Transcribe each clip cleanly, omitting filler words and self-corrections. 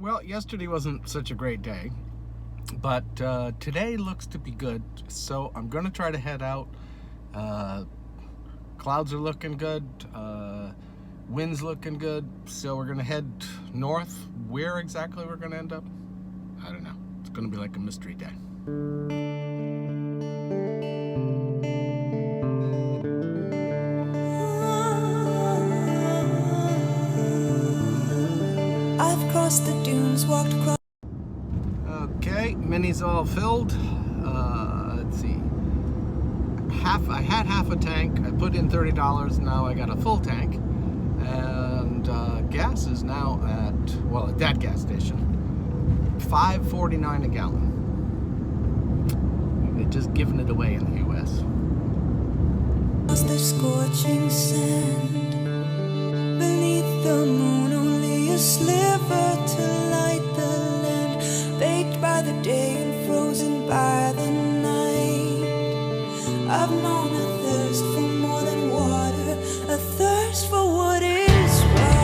Well, yesterday wasn't such a great day, but today looks to be good, so I'm gonna try to head out. Clouds are looking good, wind's looking good, so we're gonna head north. Where exactly we're gonna end up, I don't know. It's gonna be like a mystery day. I've crossed the dunes, walked across. Okay, Mini's all filled. Let's see. I had half a tank. I put in $30. Now I got a full tank, and gas is now at that gas station, $5.49 a gallon. They're just giving it away in the U.S. The scorching sand beneath the moon, only a sliver to light the land, baked by the day and frozen by the night. I've known a thirst for more than water, a thirst for what is right.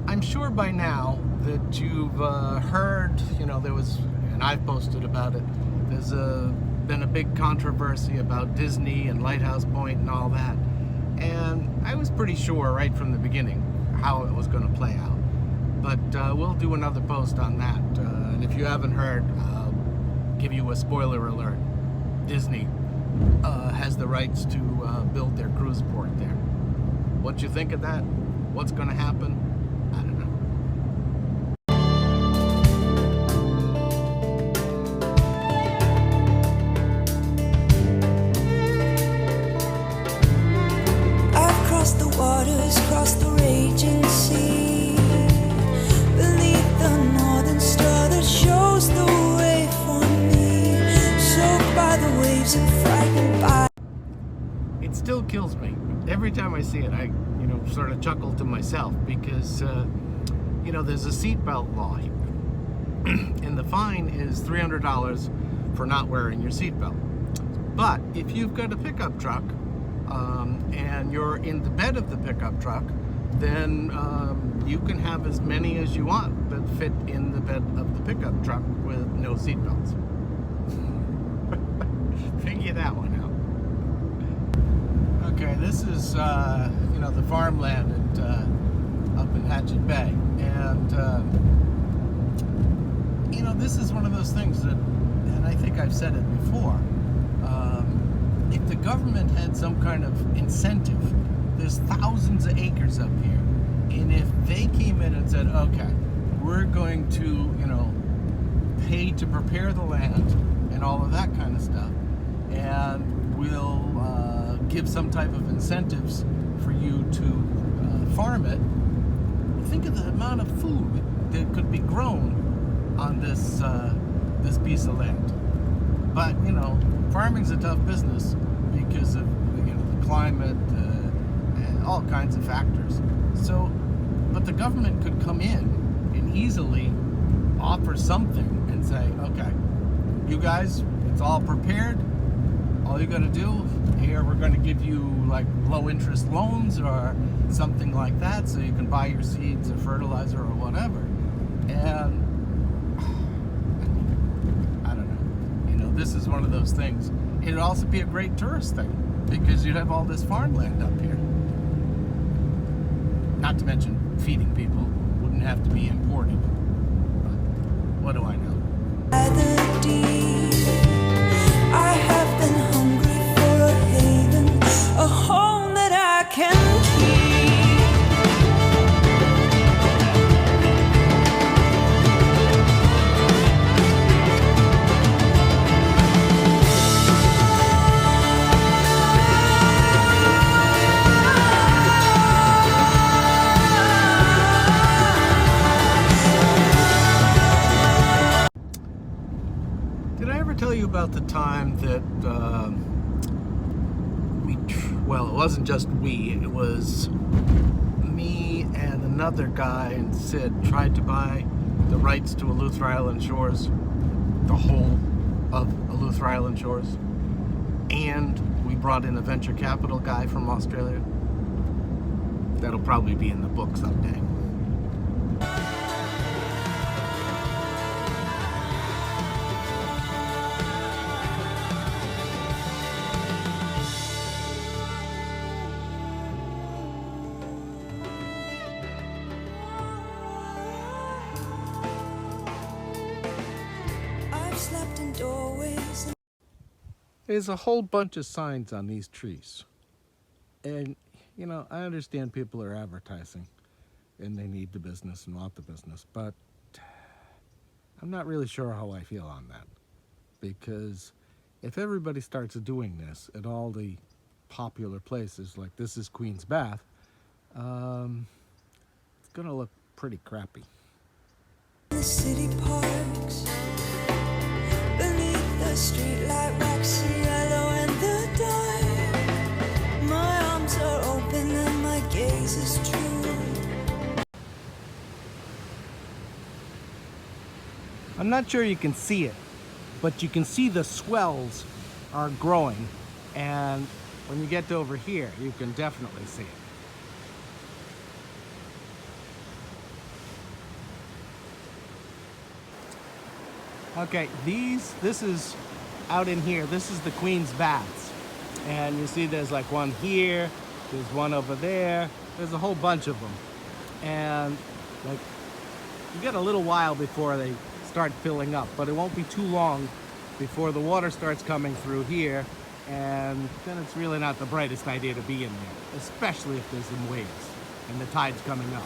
I'm sure by now that you've heard, there was, and I've posted about it, there's been a big controversy about Disney and Lighthouse Point and all that. And I was pretty sure right from the beginning how it was going to play out. But we'll do another post on that. And if you haven't heard, I'll give you a spoiler alert. Disney has the rights to build their cruise port there. What you think of that? What's going to happen? I don't know. Across the raging sea, beneath the northern star that shows the way for me, soaked by the waves and frightened by. It still kills me every time I see it. I sort of chuckle to myself because there's a seatbelt law here, and the fine is $300 for not wearing your seatbelt. But if you've got a pickup truck and you're in the bed of the pickup truck, then you can have as many as you want that fit in the bed of the pickup truck with no seatbelts. Figure that one out. Okay, this is the farmland up in Hatchet Bay, and this is one of those things that, and I think I've said it before. If the government had some kind of incentive, there's thousands of acres up here, and if they came in and said, okay, we're going to, pay to prepare the land and all of that kind of stuff, and we'll give some type of incentives for you to farm it, think of the amount of food that could be grown on this piece of land. But, farming's a tough business because of, the climate, and all kinds of factors. So, but the government could come in and easily offer something and say, okay, you guys, it's all prepared. All you got to do here, we're going to give you like low interest loans or something like that, so you can buy your seeds or fertilizer or whatever. And this is one of those things. It'd also be a great tourist thing because you'd have all this farmland up here. Not to mention feeding people wouldn't have to be imported. But what do I know? By the deep, I have been hungry for a haven, a home that I can keep. Tell you about the time that it wasn't just we, it was me and another guy and Sid tried to buy the rights to Eleuthera Island shores, the whole of Eleuthera Eleuthera Island shores. And we brought in a venture capital guy from Australia. That'll probably be in the book someday. I've slept in doorways. There's a whole bunch of signs on these trees. And, you know, I understand people are advertising and they need the business and want the business, but I'm not really sure how I feel on that. Because if everybody starts doing this at all the popular places, like this is Queen's Bath, it's gonna look pretty crappy. The city parks beneath the streetlight, waxy yellow in the dark. My arms are open and my gaze is true. I'm not sure you can see it, but you can see the swells are growing, and when you get to over here, you can definitely see it. Okay, this is out in here. This is the Queen's Baths. And you see there's like one here, there's one over there, there's a whole bunch of them. And like, you get a little while before they start filling up, but it won't be too long before the water starts coming through here, and then it's really not the brightest idea to be in there, especially if there's some waves and the tide's coming up.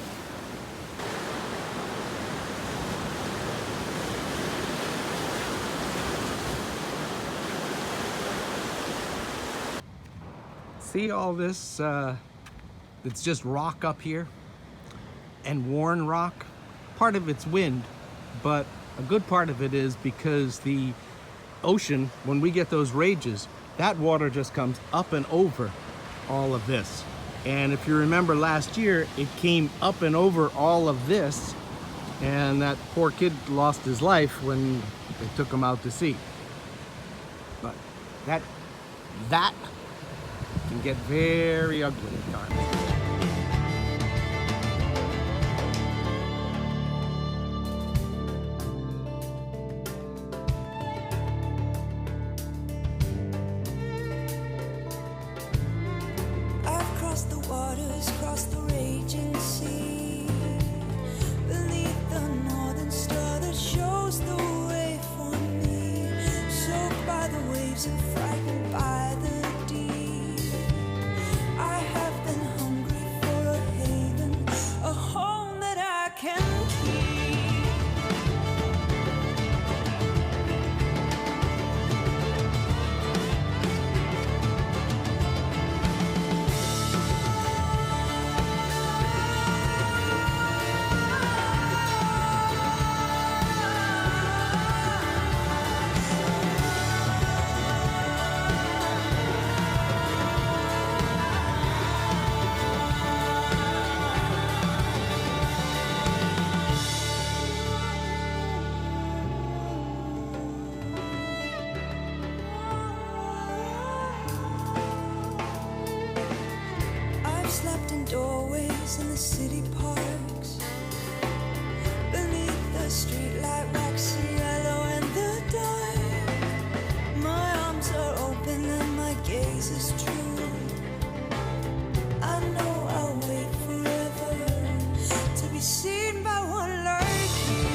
See all this, it's just rock up here and worn rock. Part of it's wind, but a good part of it is because the ocean, when we get those rages, that water just comes up and over all of this. And if you remember last year, it came up and over all of this, and that poor kid lost his life when they took him out to sea. But that can get very ugly at times. I've crossed the waters, crossed the raging sea, beneath the northern star that shows the way for me, soaked by the waves and frightened by the deep. I have been hungry for a haven, a home that I can keep. Slept in doorways in the city parks, beneath the streetlight, waxy yellow in the dark. My arms are open and my gaze is true. I know I'll wait forever to be seen by one like you.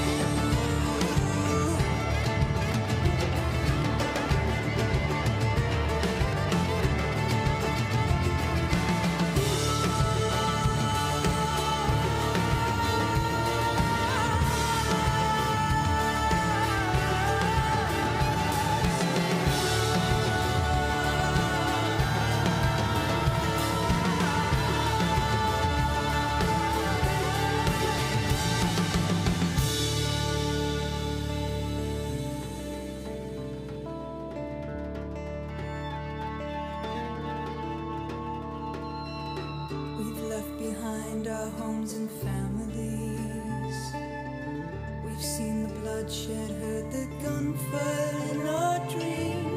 We've left behind our homes and families. We've seen the bloodshed, heard the gunfire in our dreams.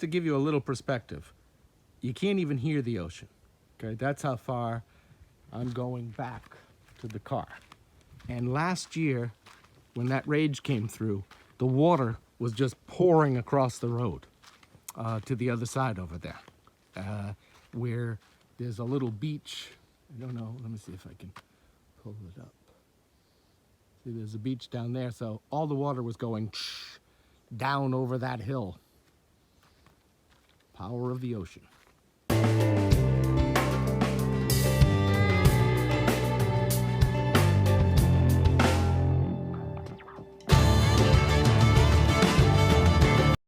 to give you a little perspective, you can't even hear the ocean. Okay, that's how far I'm going back to the car. And last year, when that rage came through, the water was just pouring across the road to the other side over there, where there's a little beach. I don't know, let me see if I can pull it up. See, there's a beach down there, so all the water was going down over that hill. Power of the ocean.